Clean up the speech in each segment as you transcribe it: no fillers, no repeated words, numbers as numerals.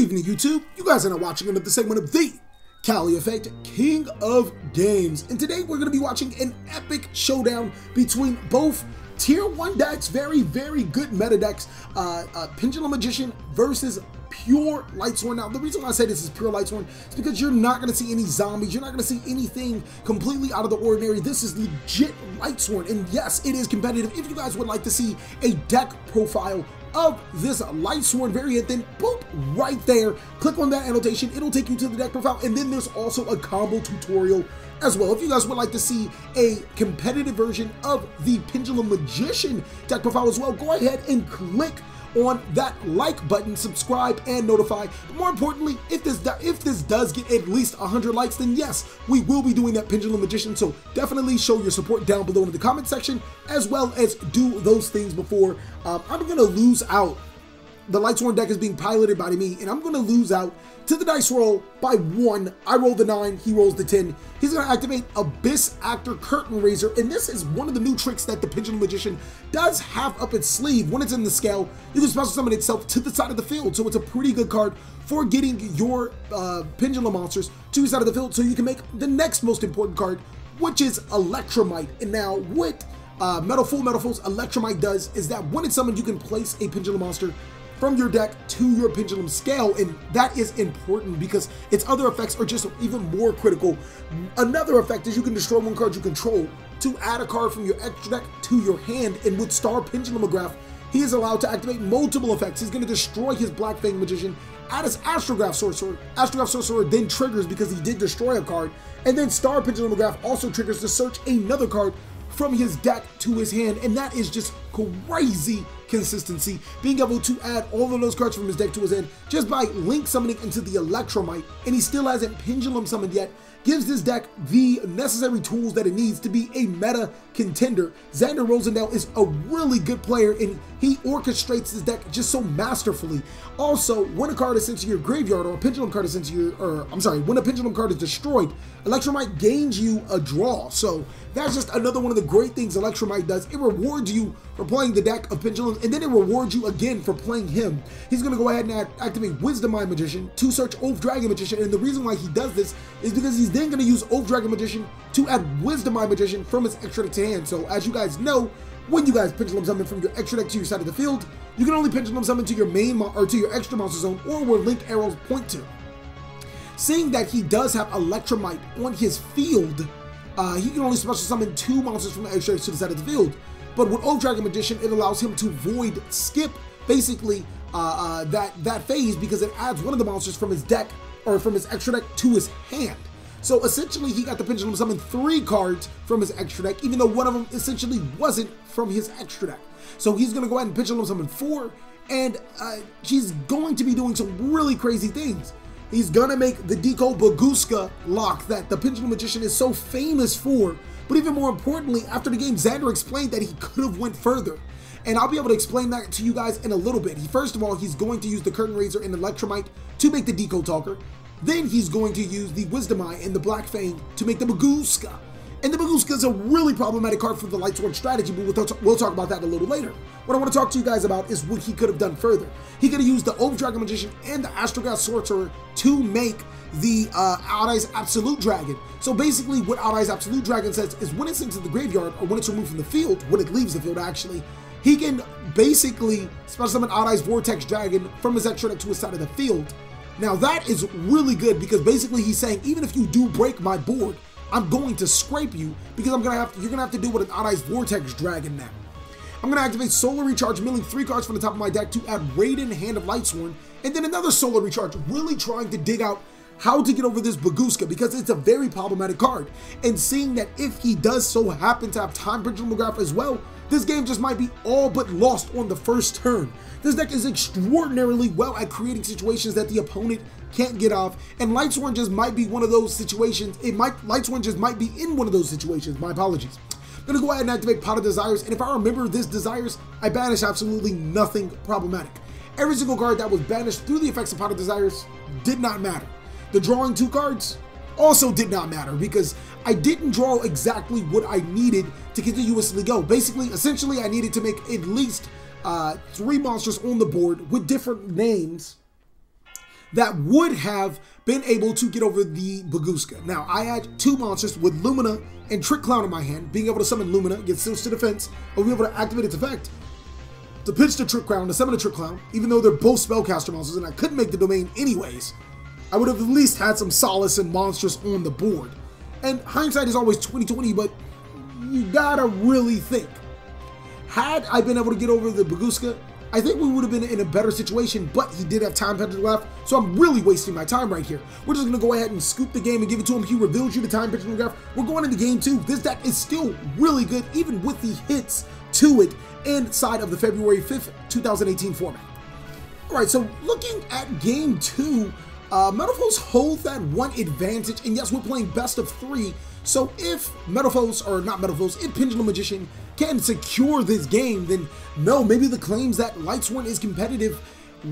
evening, YouTube. You guys are now watching another segment of TheCaliEffect, King of Games. And today we're going to be watching an epic showdown between both Tier 1 decks, very good meta decks, Pendulum Magician versus pure Lightsworn. Now, the reason why I say this is pure Lightsworn is because you're not going to see any zombies. You're not going to see anything completely out of the ordinary. This is legit Lightsworn. And yes, it is competitive. If you guys would like to see a deck profile of this Lightsworn variant, then boop, right there, click on that annotation. It'll take you to the deck profile, and then there's also a combo tutorial as well. If you guys would like to see a competitive version of the Pendulum Magician deck profile as well, go ahead and click on that like button, subscribe, and notify. But more importantly, if this does get at least 100 likes, then yes, we will be doing that Pendulum Magician. So definitely show your support down below in the comment section, as well as do those things before I'm gonna lose out. The Lightsworn deck is being piloted by me, and I'm going to lose out to the dice roll by 1. I roll the 9, he rolls the 10. He's going to activate Abyss Actor Curtain Raiser, and this is one of the new tricks that the Pendulum Magician does have up its sleeve. When it's in the scale, you can special summon itself to the side of the field, so it's a pretty good card for getting your Pendulum monsters to the side of the field, so you can make the next most important card, which is Electromite. And now, what Full Metal Fool's Electromite does is that when it's summoned, you can place a Pendulum monster from your deck to your Pendulum scale, and that is important because its other effects are just even more critical. Another effect is you can destroy one card you control to add a card from your extra deck to your hand, and with Star Pendulumograph, he is allowed to activate multiple effects. He's going to destroy his Black Fang Magician, add his Astrograph Sorcerer. Astrograph Sorcerer then triggers because he did destroy a card, and then Star Pendulumograph also triggers to search another card from his deck to his hand, and that is just crazy consistency, being able to add all of those cards from his deck to his hand just by link summoning into the Electromite, and he still hasn't Pendulum summoned yet, gives this deck the necessary tools that it needs to be a meta contender. Xander Rosendale is a really good player, and he orchestrates his deck just so masterfully. Also, when a card is sent to your graveyard, or a Pendulum card is sent to your, when a Pendulum card is destroyed, Electromite gains you a draw. So that's just another one of the great things Electromite does. It rewards you for playing the deck of Pendulums, and then it rewards you again for playing him. He's going to go ahead and activate Wisdom Mind Magician to search Oath Dragon Magician, and the reason why he does this is because he's then going to use Oath Dragon Magician to add Wisdom Mind Magician from his extra deck to hand. So as you guys know, when you guys Pendulum summon from your extra deck to your side of the field, you can only Pendulum summon to your main or to your extra monster zone, or where link arrows point to. Seeing that he does have Electromite on his field, he can only special summon 2 monsters from the extra deck to the side of the field. But with Oath Dragon Magician, it allows him to void skip basically that phase, because it adds one of the monsters from his deck or from his extra deck to his hand. So essentially, he got the Pendulum summon 3 cards from his extra deck, even though one of them essentially wasn't from his extra deck. So he's going to go ahead and Pendulum summon 4, and he's going to be doing some really crazy things. He's going to make the Deco Baguska lock that the Pendulum Magician is so famous for. But even more importantly, after the game, Xander explained that he could have went further. And I'll be able to explain that to you guys in a little bit. First of all, he's going to use the Curtain Raiser and Electromite to make the Deco Talker. Then he's going to use the Wisdom Eye and the Black Fang to make the Baguska. And the Baguska is a really problematic card for the Lightsworn strategy, but we'll talk about that a little later. What I want to talk to you guys about is what he could have done further. He could have used the Oath Dragon Magician and the Astrograph Sorcerer to make the Odd Eyes Absolute Dragon. So basically what Odd Eyes Absolute Dragon says is when it's into the graveyard, or when it's removed from the field, when it leaves the field actually, he can basically special summon Odd Eyes Vortex Dragon from his extra deck to his side of the field. Now that is really good, because basically he's saying, even if you do break my board, I'm going to scrape you, because you're gonna have to do with an Odd Eyes Vortex Dragon now. I'm gonna activate Solar Recharge, milling 3 cards from the top of my deck to add Raiden, Hand of Lightsworn, and then another Solar Recharge, really trying to dig out how to get over this Baguska, because it's a very problematic card. And seeing that if he does so happen to have Time Pendulumograph as well, this game just might be all but lost on the first turn. This deck is extraordinarily well at creating situations that the opponent can't get off, and Lightsworn just might be one of those situations. Lightsworn just might be in one of those situations. My apologies. I'm gonna go ahead and activate Pot of Desires, and if I remember this Desires, I banish absolutely nothing problematic. Every single card that was banished through the effects of Pot of Desires did not matter. The drawing 2 cards also did not matter, because I didn't draw exactly what I needed to continuously go. Basically, essentially, I needed to make at least 3 monsters on the board with different names that would have been able to get over the Baguska. Now, I had 2 monsters with Lumina and Trick Clown in my hand. Being able to summon Lumina, get Seals to Defense, or be able to activate its effect to pitch the Trick Clown, to summon a Trick Clown, even though they're both Spellcaster monsters and I couldn't make the domain anyways, I would have at least had some solace and monsters on the board. And hindsight is always 20/20, but you gotta really think. Had I been able to get over the Baguska, I think we would have been in a better situation, but he did have time pendulum left, so I'm really wasting my time right here. We're just going to go ahead and scoop the game and give it to him. He reveals you the time pendulum graph. We're going into game 2. This deck is still really good, even with the hits to it inside of the February 5th, 2018 format. All right, so looking at game 2, Metalfoes hold that 1 advantage, and yes, we're playing best of 3, so if Metalfoes, or not Metalfoes, if Pendulum Magician can secure this game, then no, maybe the claims that Lightsworn is competitive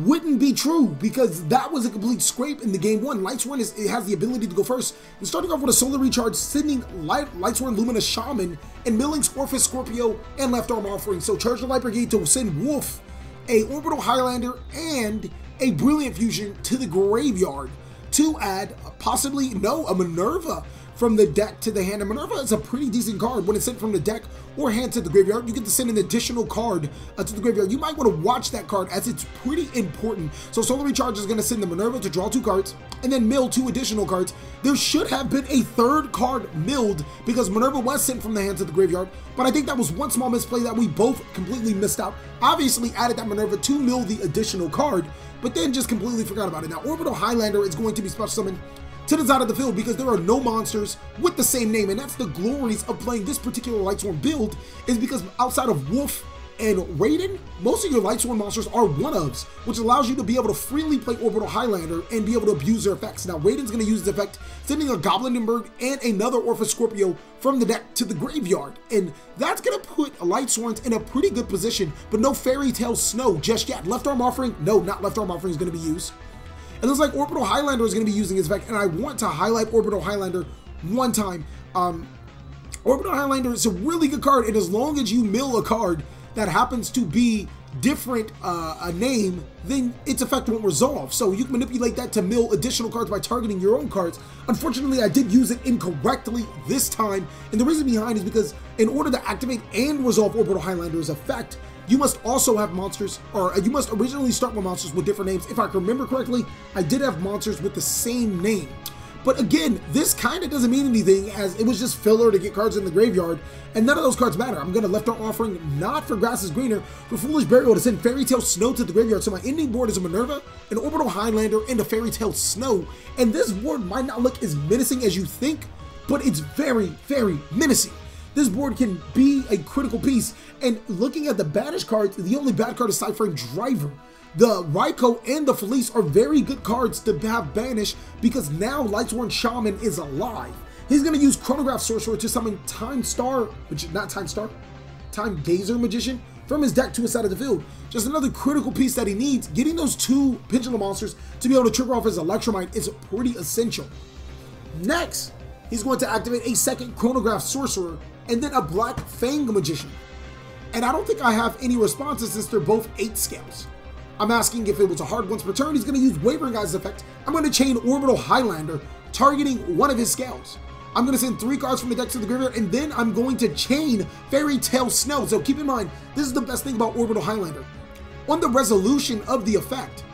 wouldn't be true, because that was a complete scrape in the game 1. Lightsworn has the ability to go first, and starting off with a Solar Recharge, sending Lightsworn Lumina Shaman, and milling Scorpius Scorpio and Left Arm Offering, so charge the Light Brigade to send Wolf, a Orbital Highlander, and a Brilliant Fusion to the graveyard to add possibly, no, a Minerva from the deck to the hand. And Minerva is a pretty decent card when it's sent from the deck or hand to the graveyard. You get to send an additional card to the graveyard. You might want to watch that card as it's pretty important. So Solar Recharge is going to send the Minerva to draw 2 cards and then mill 2 additional cards. There should have been a 3rd card milled because Minerva was sent from the hand to the graveyard, but I think that was one small misplay that we both completely missed out. Obviously added that Minerva to mill the additional card, but then just completely forgot about it. Now Orbital Highlander is going to be special summoned to the side of the field because there are no monsters with the same name, and that's the glories of playing this particular Lightsworn build, is because outside of Wolf and Raiden, most of your Lightsworn monsters are one-ofs, which allows you to be able to freely play Orbital Highlander and be able to abuse their effects. Now Raiden's going to use the effect sending a Goblindenberg and another Orphan Scorpio from the deck to the graveyard, and that's going to put Lightsworns in a pretty good position, but no Fairy Tale Snow just yet. Left Arm Offering, no, not Left Arm Offering is going to be used. It looks like Orbital Highlander is going to be using his effect, and I want to highlight Orbital Highlander one time. Orbital Highlander is a really good card, and as long as you mill a card that happens to be different a name, then its effect won't resolve. So you can manipulate that to mill additional cards by targeting your own cards. Unfortunately, I did use it incorrectly this time, and the reason behind is because in order to activate and resolve Orbital Highlander's effect, you must also have monsters, or you must originally start with monsters with different names. If I can remember correctly, I did have monsters with the same name. But again, this kind of doesn't mean anything, as it was just filler to get cards in the graveyard, and none of those cards matter. I'm going to Left Arm Offering, not for Grass is Greener, for Foolish Burial to send Fairy Tale Snow to the graveyard. So my ending board is a Minerva, an Orbital Highlander, and a Fairy Tale Snow. And this board might not look as menacing as you think, but it's very, very menacing. This board can be a critical piece, and looking at the banished cards, the only bad card is Cypher Driver. The Raikou and the Felice are very good cards to have banished because now Lightsworn Shaman is alive. He's going to use Chronograph Sorcerer to summon Time Gazer Magician from his deck to his side of the field. Just another critical piece that he needs. Getting those 2 Pendulum monsters to be able to trigger off his Electromite is pretty essential. Next, he's going to activate a 2nd Chronograph Sorcerer and then a Black Fang Magician. And I don't think I have any responses since they're both 8 scales. I'm asking if it was a hard once per turn. He's going to use Wavering Eyes effect. I'm going to chain Orbital Highlander, targeting one of his scales. I'm going to send 3 cards from the deck to the graveyard, and then I'm going to chain Fairy Tale Snow. So keep in mind, this is the best thing about Orbital Highlander. On the resolution of the effect,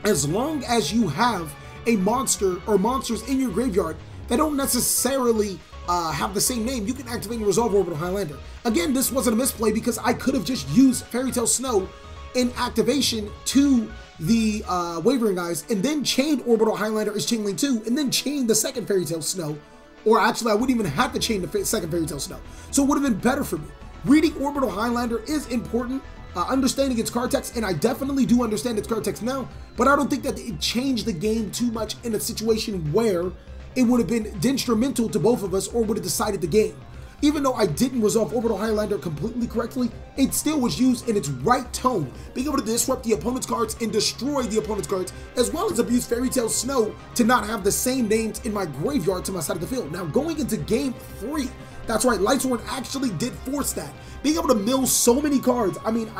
as long as you have a monster or monsters in your graveyard that don't necessarily have the same name, you can activate and resolve Orbital Highlander. Again, this wasn't a misplay because I could have just used Fairy Tale Snow in activation to the Wavering Eyes, and then chained Orbital Highlander as Chain Link 2, and then chained the 2nd Fairy Tale Snow. Or actually, I wouldn't even have to chain the 2nd Fairy Tale Snow. So it would have been better for me. Reading Orbital Highlander is important, understanding its card text, and I definitely do understand its card text now, but I don't think that it changed the game too much in a situation where it would have been detrimental to both of us or would have decided the game. Even though I didn't resolve Orbital Highlander completely correctly, it still was used in its right tone, being able to disrupt the opponent's cards and destroy the opponent's cards, as well as abuse Fairy Tale Snow to not have the same names in my graveyard to my side of the field. Now going into game 3, that's right, Lightsworn actually did force that. Being able to mill so many cards, I mean,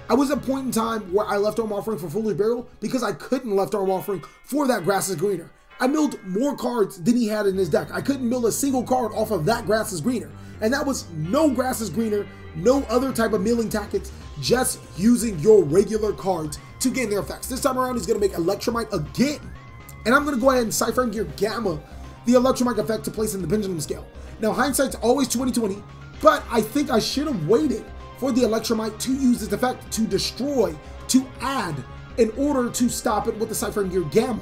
I was at a point in time where I left arm offering for Foolish Burial because I couldn't left arm offering for that Grass is Greener. I milled more cards than he had in his deck. I couldn't mill a single card off of that Grass is Greener. And that was no Grass is Greener, no other type of milling tactics, just using your regular cards to gain their effects. This time around, he's going to make Electromite again. And I'm going to go ahead and Cypher and Gear Gamma the Electromite effect to place in the Pendulum scale. Now, hindsight's always 20/20, but I think I should have waited for the Electromite to use this effect to destroy, to add, in order to stop it with the Cypher and Gear Gamma.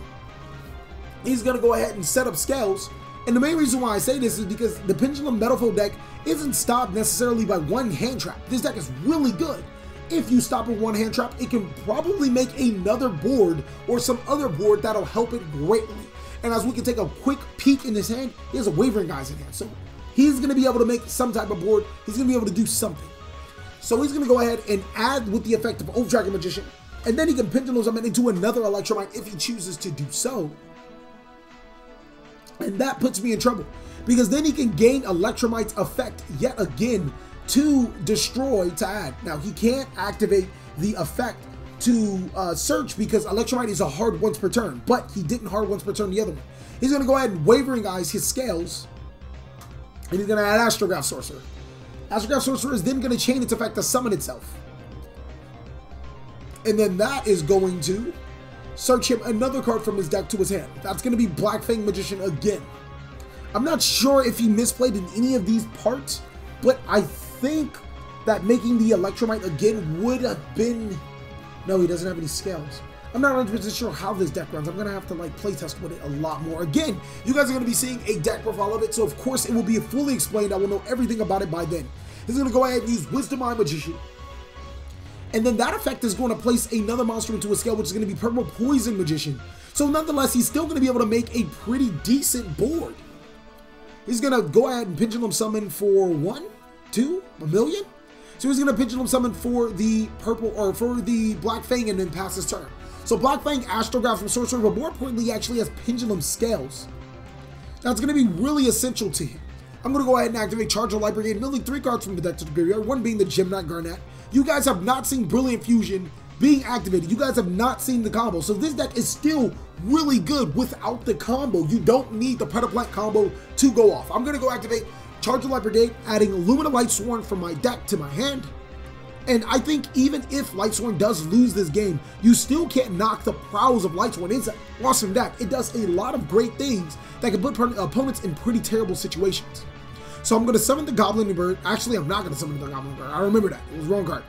He's going to go ahead and set up scales. And the main reason why I say this is because the Pendulum Metalfoe deck isn't stopped necessarily by one hand trap. This deck is really good. If you stop with one hand trap, it can probably make another board or some other board that'll help it greatly. And as we can take a quick peek in his hand, he has a Wavering Guys in hand. So he's going to be able to make some type of board. He's going to be able to do something. So he's going to go ahead and add with the effect of Overdragon Magician. And then he can Pendulum Summon into another Electromite if he chooses to do so. And that puts me in trouble, because then he can gain Electromite's effect yet again to destroy, to add. Now, he can't activate the effect to search because Electromite is a hard once per turn, but he didn't hard once per turn the other one. He's going to go ahead and Wavering Eyes his scales, and he's going to add Astrograph Sorcerer. Astrograph Sorcerer is then going to chain its effect to summon itself. And then that is going to search him another card from his deck to his hand. That's going to be Black Fang Magician again. I'm not sure if he misplayed in any of these parts, but I think that making the Electromite again would have been... No, he doesn't have any scales. I'm not 100% sure how this deck runs. I'm going to have to like playtest with it a lot more. Again, you guys are going to be seeing a deck profile of it, so of course it will be fully explained. I will know everything about it by then. He's going to go ahead and use Wisdom Eye Magician. And then that effect is going to place another monster into a scale, which is going to be Purple Poison Magician. So nonetheless, he's still going to be able to make a pretty decent board. He's going to go ahead and Pendulum Summon for 1, 2, a million. So he's going to Pendulum Summon for the purple, or for the Black Fang, and then pass his turn. So Black Fang Astrograph from Sorcerer, but more importantly, he actually has Pendulum Scales. Now it's going to be really essential to him. I'm going to go ahead and activate Charge of Light Brigade, milling 3 cards from the deck to the graveyard, one being the Gemini Garnet. You guys have not seen Brilliant Fusion being activated. You guys have not seen the combo. So this deck is still really good without the combo. You don't need the Predaplant combo to go off. I'm going to go activate Charge of Light Brigade, adding Lumina Lightsworn from my deck to my hand. And I think even if Lightsworn does lose this game, you still can't knock the prowess of Lightsworn. It's an awesome deck. It does a lot of great things that can put opponents in pretty terrible situations. So I'm going to summon the Goblin Bird. Actually, I'm not going to summon the Goblin Bird. I remember that. It was the wrong card.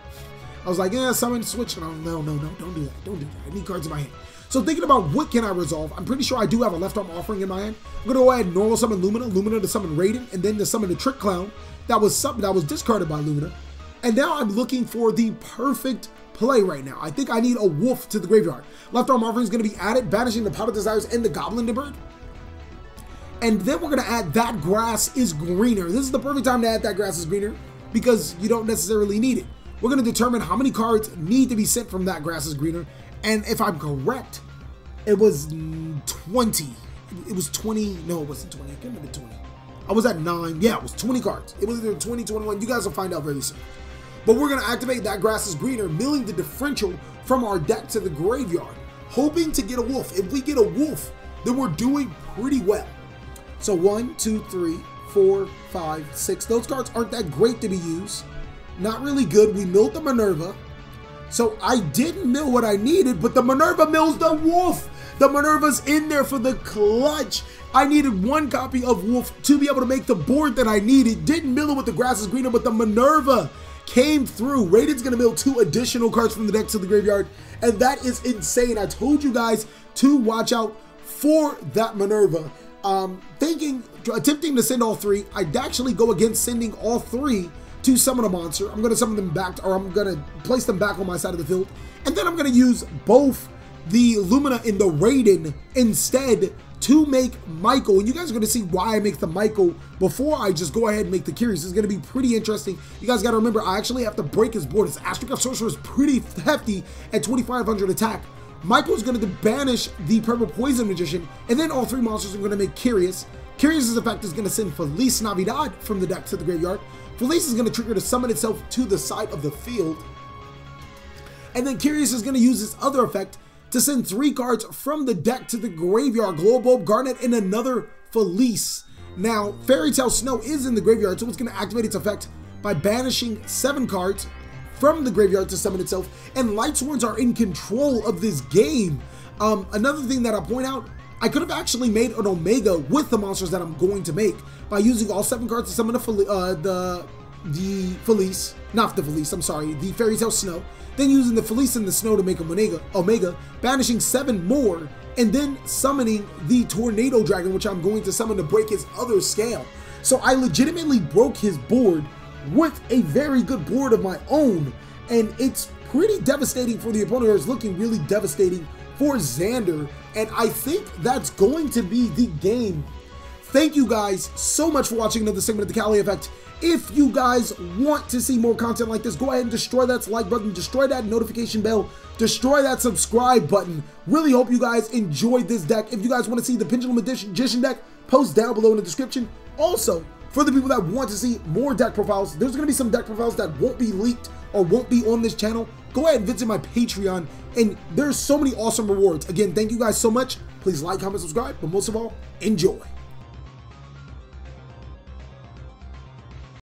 I was like, yeah, summon, switch. No, don't do that. Don't do that. I need cards in my hand. So thinking about what can I resolve, I'm pretty sure I do have a left arm offering in my hand. I'm going to go ahead and normal summon Lumina, Lumina to summon Raiden, and then to summon the Trick Clown that was discarded by Lumina. And now I'm looking for the perfect play right now. I think I need a wolf to the graveyard. Left arm offering is going to be added, banishing the Powder Desires and the Goblin Bird. And then we're going to add That Grass is Greener. This is the perfect time to add That Grass is Greener because you don't necessarily need it. We're going to determine how many cards need to be sent from That Grass is Greener. And if I'm correct, it was 20. It was 20. No, it wasn't 20. It couldn't have been 20. I was at 9. Yeah, it was 20 cards. It was either 20, 21. You guys will find out very soon. But we're going to activate That Grass is Greener, milling the differential from our deck to the graveyard, hoping to get a wolf. If we get a wolf, then we're doing pretty well. So 1, 2, 3, 4, 5, 6. Those cards aren't that great to be used. Not really good. We milled the Minerva. So I didn't mill what I needed, but the Minerva mills the wolf. The Minerva's in there for the clutch. I needed 1 copy of Wolf to be able to make the board that I needed. Didn't mill it with the Grass is Greener, but the Minerva came through. Raiden's going to mill 2 additional cards from the deck to the graveyard, and that is insane. I told you guys to watch out for that Minerva. Attempting to send all 3, I'd actually go against sending all 3 to summon a monster. I'm going to summon them back, or I'm going to place them back on my side of the field, and then I'm going to use both the Lumina and the Raiden instead to make Michael. And you guys are going to see why I make the Michael before I just go ahead and make the Curious. It's going to be pretty interesting. You guys got to remember, I actually have to break his board. His Astrograph Sorcerer is pretty hefty at 2,500 attack. Michael's going to banish the Purple Poison Magician, and then all 3 monsters are going to make Curious. Curious's effect is going to send Feliz Navidad from the deck to the graveyard. Feliz is going to trigger to summon itself to the side of the field. And then Curious is going to use this other effect to send 3 cards from the deck to the graveyard. Glowbulb, Garnet, and another Felice. Now, Fairy Tale Snow is in the graveyard, so it's going to activate its effect by banishing 7 cards from the graveyard to summon itself. And Lightsworns are in control of this game. Another thing that I'll point out, I could have actually made an Omega with the monsters that I'm going to make by using all 7 cards to summon the Felice, not the Felice, I'm sorry, the Fairy Tale Snow, then using the Felice and the Snow to make Omega, banishing 7 more, and then summoning the Tornado Dragon, which I'm going to summon to break his other scale. So I legitimately broke his board with a very good board of my own, and it's pretty devastating for the opponent, or it's looking really devastating for Xander, and I think that's going to be the game. Thank you guys so much for watching another segment of the TheCaliEffect. If you guys want to see more content like this, go ahead and destroy that like button, destroy that notification bell, destroy that subscribe button. Really hope you guys enjoyed this deck. If you guys want to see the Pendulum Magician deck, post down below in the description. Also, for the people that want to see more deck profiles, there's going to be some deck profiles that won't be leaked or won't be on this channel. Go ahead and visit my Patreon, and there's so many awesome rewards. Again, thank you guys so much. Please like, comment, subscribe, but most of all, enjoy.